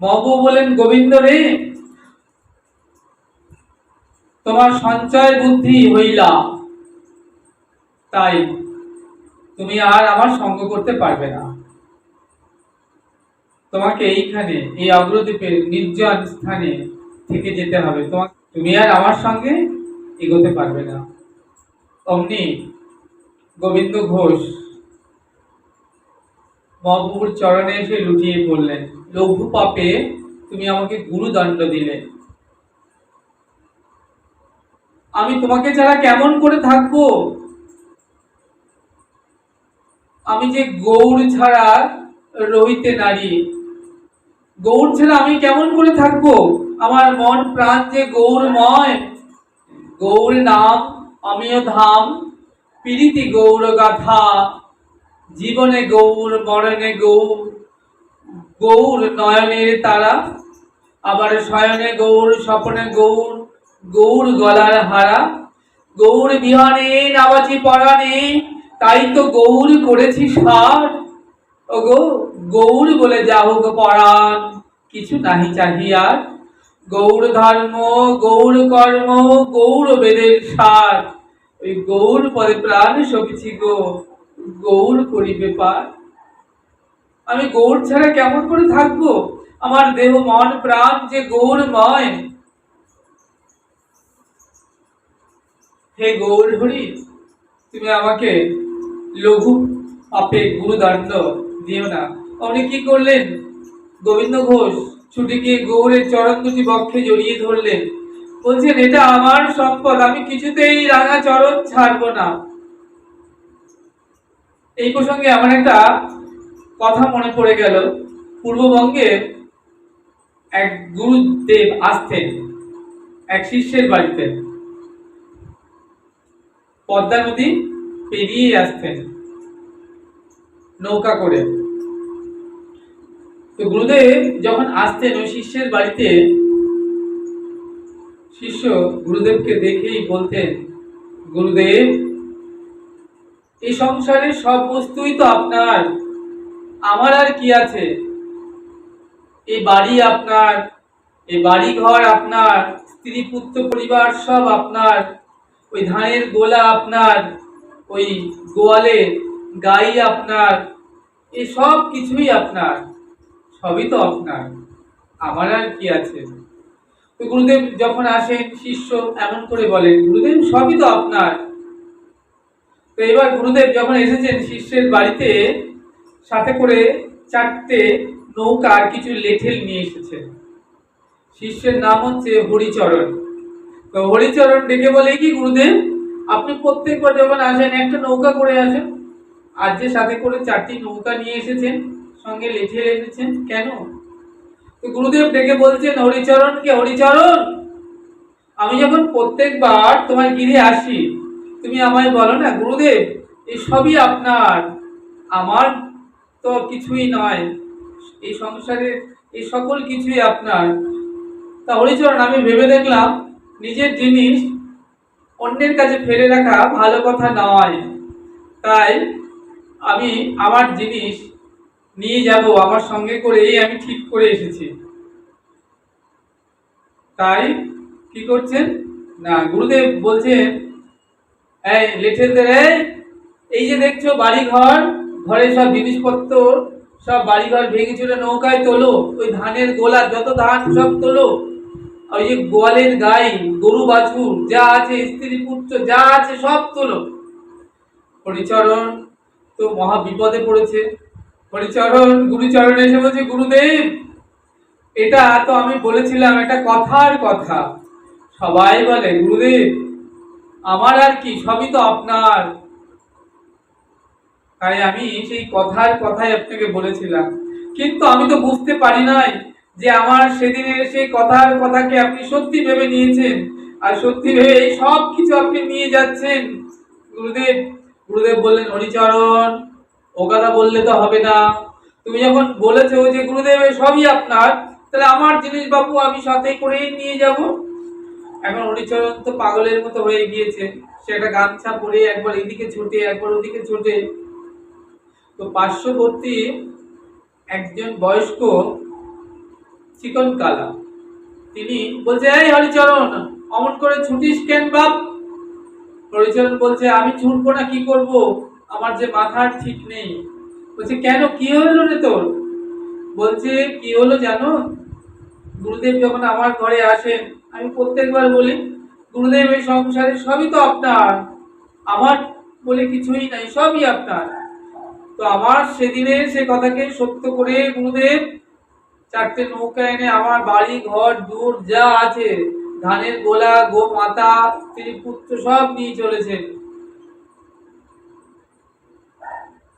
মহাপ্রভু বলেন, গোবিন্দ রে, তোমার সঞ্চয় বুদ্ধি হইলা, তাই তুমি আর আমার সঙ্গ করতে পারবে না। তোমাকে এইখানে এই অগ্রদ্বীপের নির্জন স্থানে থেকে যেতে হবে, তুমি আর আমার সঙ্গে এগোতে পারবে না। অমনি গোবিন্দ ঘোষ মহাপ্রভুর চরণে এসে লুটিয়ে পড়লেন। লঘু পাপে তুমি আমাকে গুরুদণ্ড দিলে, আমি তোমাকে ছাড়া কেমন করে থাকবো? আমি যে গৌর ছাড়া রহিতে নারী, গৌর ছাড়া আমি কেমন করে থাকবো? আমার মন প্রাণ যে গৌরময়। গৌর নাম অমিয় ধাম, পীড়িতি গৌর গাথা, জীবনে গৌর মরণে গৌর, গৌর নয়নের তারা, আবার শয়নে গৌর স্বপনে গৌর, গৌর গলার হারা, গৌর বিহানে নাবাচি পরাণে, তাই তো গৌর করেছি সার। ওগো গৌর বলে যাহোক পরাণ, কিছু নাহি চাহিয়ার। গৌর ধর্ম গৌর কর্ম গৌর বেদের সার, ওই গৌর পদে প্রাণ সবিছি গো, গৌর করিবে পার। আমি গৌর ছাড়া কেমন করে থাকবো? আমার দেহ মন প্রাণ যে গৌরময়। হে গৌর হরি, তুমি আমাকে লঘু পাপে গুরুদণ্ড দিও না। আপনি কি করলেন? গোবিন্দ ঘোষ ছুটে গিয়ে গৌরের চরণ দুটি বক্ষে জড়িয়ে ধরলেন, বলছেন, এটা আমার সম্পদ, আমি কিছুতেই রাঙা চরণ ছাড়বো না। এই প্রসঙ্গে আমার একটা কথা মনে পড়ে গেল। পূর্ববঙ্গে এক গুরুদেব আসতেন এক শিষ্যের বাড়িতে, পদ্মা নদী পেরিয়ে আসতেন নৌকা করে। তো গুরুদেব যখন আসতেন ওই শিষ্যের বাড়িতে, শিষ্য গুরুদেবকে দেখেই বলতেন, গুরুদেব, এই সংসারের সব বস্তুই তো আপনার, আমার আর কি আছে? এই বাড়ি আপনার, এই বাড়ি ঘর আপনার, স্ত্রী পুত্র পরিবার সব আপনার, ওই ধানের গোলা আপনার, ওই গোয়ালে গাই আপনার, এই সব কিছুই আপনার, সবই তো আপনার, আমার আর কি আছে? তো গুরুদেব যখন আসেন, শিষ্য এমন করে বলেন, গুরুদেব সবই তো আপনার। তো এবার গুরুদেব যখন এসেছেন শিষ্যের বাড়িতে, সাথে করে 4টে নৌকা আর কিছু লেঠেল নিয়ে এসেছেন। শিষ্যের নাম হচ্ছে হরিচরণ। তো হরিচরণ ডেকে বলে, কি গুরুদেব, আপনি প্রত্যেকবার যখন আসেন একটা নৌকা করে আসেন, আজ যে সাথে করে 4টি নৌকা নিয়ে এসেছেন, সঙ্গে লেঠেল এনেছেন কেন? তো গুরুদেব ডেকে বলছেন হরিচরণকে, হরিচরণ, আমি যখন প্রত্যেকবার তোমার গৃহে আসি, তুমি আমায় বলো না, গুরুদেব এই সবই আপনার, আমার তো কিছুই নয়, এই সংসারে এই সকল কিছুই আপনার। তা হরিচরণ, আমি ভেবে দেখলাম নিজের জিনিস অন্যের কাছে ফেলে রাখা ভালো কথা নয়, তাই আমি আমার জিনিস নিয়ে যাব, আমার সঙ্গে করে আমি ঠিক করে এসেছি। তাই কি করছেন না, গুরুদেব বলছেন, এই লেঠেলদের, এই যে দেখছো বাড়ি ঘর, ঘরে সব জিনিসপত্র, সব বাড়ি ঘর ভেঙে চুরে নৌকায় তোলো, ওই ধানের গোলা যত ধান সব তোলো, ওই যে গোয়ালের গাই গরু বাছুর যা আছে, স্ত্রী পুত্র যা আছে সব তোলো। হরিচরণ তো মহা বিপদে পড়েছে। হরিচরণ গুরুচরণে এসে বলছে, গুরুদেব, এটা তো আমি বলেছিলাম, এটা কথার কথা, সবাই বলে গুরুদেব আমার আর কি, সবই তো আপনার, তাই আমি সেই কথার কথাই আপনাকে বলেছিলাম, কিন্তু আমি তো বুঝতে পারি নাই যে আমার সেদিনের সেই কথার কথাকে আপনি সত্যি ভেবে নিয়েছেন, আর সত্যি ভেবে এই সব কিছু আপনি নিয়ে যাচ্ছেন। গুরুদেব গুরুদেব বললেন, হরিচরণ, ও কথা বললে তো হবে না, তুমি যখন বলেছো যে গুরুদেব সবই আপনার, তাহলে আমার জিনিস বাবু আমি সাথে করেই নিয়ে যাব। এখন হরিচরণ তো পাগলের মতো হয়ে গিয়েছে, সে একটা গামছা পরে একবার এদিকে ছোটে একবার ওদিকে ছোটে। তো পার্শ্ববর্তী একজন বয়স্ক চিকন কালা, তিনি বলছে, এই হরিচরণ, অমন করে ছুটিস কেন বাপ? হরিচরণ বলছে, আমি ছুটবো না, কি করব, আমার যে মাথার ঠিক নেই। বলছে, কেন, কি হলো রে তোর? বলছে, কি হলো জানো, গুরুদেব যখন আমার ঘরে আসেন, আমি প্রত্যেকবার বলি, গুরুদেব এই সংসারে সবই তো আপনার, আমার বলে কিছুই নাই, সবই আপনার। তো আমার সেদিনের সে কথাকে সত্য করে গুরুদেব 4টে নৌকা এনে আমার বাড়ি ঘর দূর যা আছে, ধানের গোলা, গো মাতা, স্ত্রী পুত্র সব নিয়ে চলেছেন।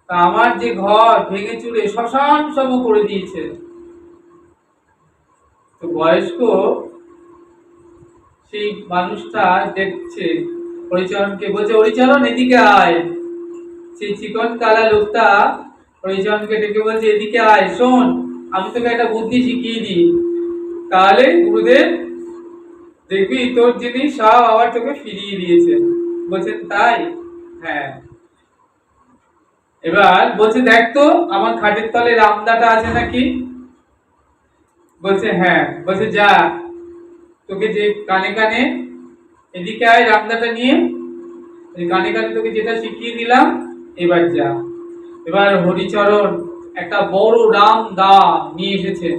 তা আমার যে ঘর ভেঙে চুরে শ্মশান সম করে দিয়েছে। তো বয়স্ক সেই মানুষটা দেখছে হরিচরণকে, বলছে, হরিচরণ এদিকে আয়। সেই চিকন কালা লোকটা হরিচরণকে ডেকে বলছে, এদিকে আয়, শোন, আমি তোকে একটা বুদ্ধি শিখিয়ে দিই, তাহলে গুরুদেব দেখবি তোর জিনিস সব আবার তোকে ফিরিয়ে দিয়েছে। বলছেন, তাই? হ্যাঁ। এবার বলছে, দেখ তো আমার খাটের তলে রামদাটা আছে নাকি? বলছে, হ্যাঁ। বলছে, যা, তোকে যে কানে কানে, এদিকে আয় রামদাটা নিয়ে, কানে কানে তোকে যেটা শিখিয়ে দিলাম, এবার যা। এবার হরিচরণ একটা বড় রামদা নিয়ে এসেছে,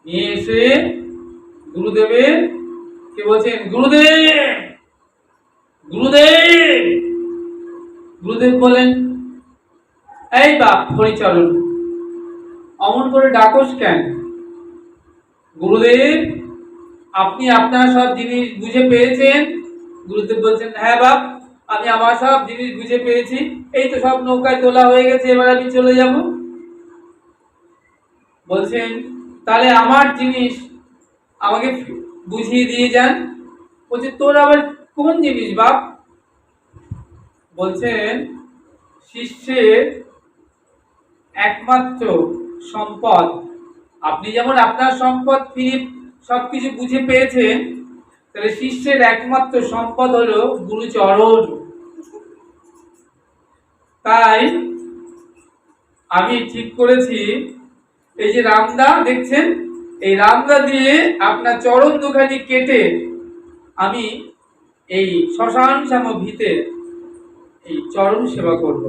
নিয়ে এসে গুরুদেবের কে বলছেন, গুরুদেব, গুরুদেব। গুরুদেব বলেন, এই বাপ হরিচরণ, অমন করে ডাকোস কেন? গুরুদেব, আপনি আপনার সব জিনিস বুঝে পেয়েছেন? গুরুদেব বলছেন, হ্যাঁ বাপ, আমি আমার সব জিনিস বুঝে পেয়েছি, এই তো সব নৌকায় তোলা হয়ে গেছে, এবার আমি চলে যাব। বলছেন, তাহলে আমার জিনিস আমাকে বুঝিয়ে দিয়ে যান। বলছে, তোর আবার কোন জিনিস বাপ? বলছেন, শিষ্যের একমাত্র সম্পদ, আপনি যেমন আপনার সম্পদ ফিরে সবকিছু বুঝে পেয়েছেন, তাহলে শিষ্যের একমাত্র সম্পদ হলো গুরুচরণ। তাই আমি ঠিক করেছি, এই যে রামদা দেখছেন, এই রামদা দিয়ে আপনার চরণ দুখানি কেটে আমি এই শ্মশান শ্যাম ভিতে এই চরণ সেবা করব।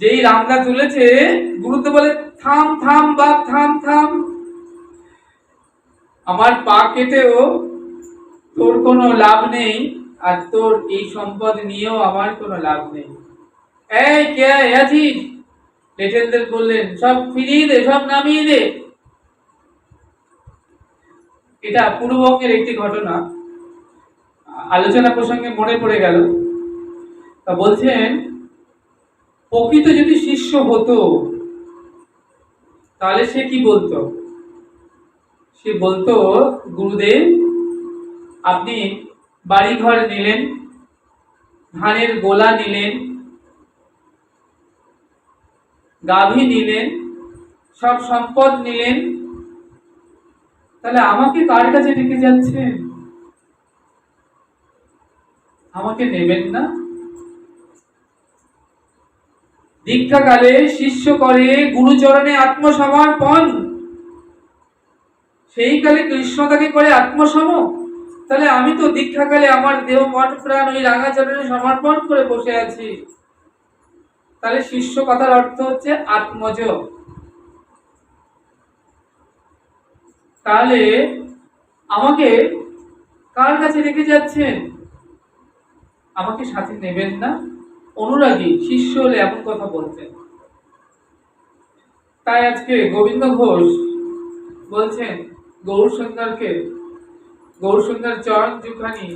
যেই রামদা তুলেছে, গুরুদেব বলে, থাম থাম বাপ, থাম থাম, আমার পা কেটেও তোর কোনো লাভ নেই, আর তোর এই সম্পদ নিয়েও আমার কোনো লাভ নেই। এই কে আছিস? লেটেলদের বললেন, সব ফিরিয়ে দে, সব নামিয়ে দে। এটা পূর্ববঙ্গের একটি ঘটনা, আলোচনা প্রসঙ্গে মনে পড়ে গেল। তা বলছেন, প্রকৃত যদি শিষ্য হতো, তাহলে সে কি বলতো? সে বলতো, গুরুদেব, আপনি বাড়ি ঘর নিলেন, ধানের গোলা নিলেন, গাভী নিলেন, সব সম্পদ নিলেন, তাহলে আমাকে কার কাছে রেখে যাচ্ছেন? আমাকে নেবেন না? দীক্ষাকালে শিষ্য করে গুরুচরণে আত্মসমর্পণ, সেই কালে কৃষ্ণ তাকে করে আত্মসম। তাহলে আমি তো দীক্ষাকালে আমার দেহ মন প্রাণ ওই রাঙাচরণে সমর্পণ করে বসে আছি। তাহলে শিষ্য কথার অর্থ হচ্ছে আত্মজ। তাহলে আমাকে কার কাছে রেখে যাচ্ছেন? আমাকে সাথে নেবেন না? অনুরাগী শিষ্য হলে এমন কথা বলতেন। তাই আজকে গোবিন্দ ঘোষ বলছেন গৌরসুন্দরকে, গৌরসুন্দর চরণ দুখানি,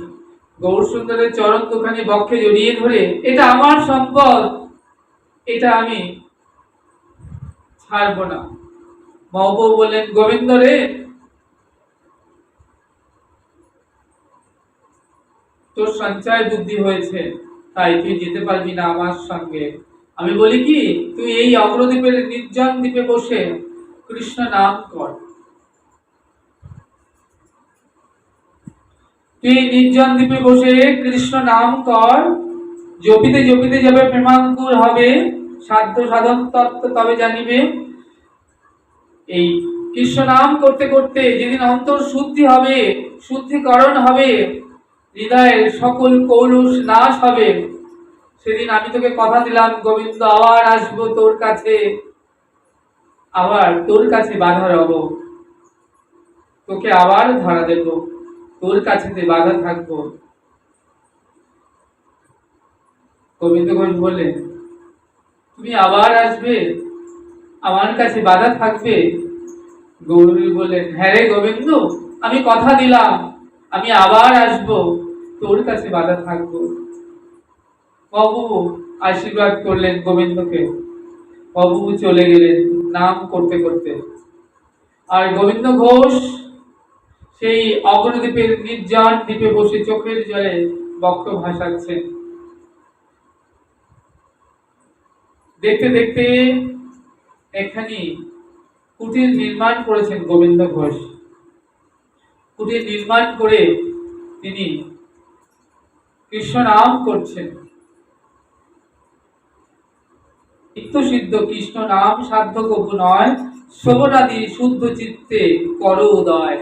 গৌরসুন্দরের চরণ দুখানি বক্ষে জড়িয়ে ধরে, এটা আমার সম্পদ, এটা আমি ছাড়বো না। মহাপ্রভু বললেন, গোবিন্দ রে, তোর সঞ্চয় বুদ্ধি হয়েছে, তাই তুই যেতে পারবি না আমার সঙ্গে। আমি বলি কি, তুই এই অগ্রদ্বীপের নির্জন দ্বীপে বসে কৃষ্ণ নাম কর। তুই নির্জন দ্বীপে বসে কৃষ্ণ নাম কর, জপিতে জপিতে যাবে প্রেমাঙ্কুর হবে, সাধ্য সাধন তত্ত্ব তবে জানিবে। এই কৃষ্ণ নাম করতে করতে যেদিন অন্তর শুদ্ধি হবে, শুদ্ধিকরণ হবে, হৃদয়ের সকল কৌলুষ নাশ হবে, সেদিন আমি তোকে কথা দিলাম গোবিন্দ, আবার আসবো তোর কাছে, আবার তোর কাছে বাধা রব, তোকে আবার ধরা দেব, তোর কাছে বাধা থাকবো। গোবিন্দ ঘোষ বললেন, তুমি আবার আসবে, আমার কাছে বাধা থাকবে? গৌরী বললেন, হ্যাঁ রে গোবিন্দ, আমি কথা দিলাম আমি আবার আসব, তোর কাছে বাধা থাকবো। বাবু আশীর্বাদ করলেন গোবিন্দকে, বাবু চলে গেলেন নাম করতে করতে। আর গোবিন্দ ঘোষ সেই অগ্রদ্বীপের নির্জন দ্বীপে বসে চোখের জলে বক্ষ ভাসাচ্ছেন। দেখতে দেখতে এখানে কুটির নির্মাণ করেছেন গোবিন্দ ঘোষ। কুটির নির্মাণ করে তিনি কৃষ্ণ নাম করছেন। নিত্য সিদ্ধ কৃষ্ণ নাম সাধ্য কবু নয়, শ্রবণাদি শুদ্ধ চিত্তে কর উদয়।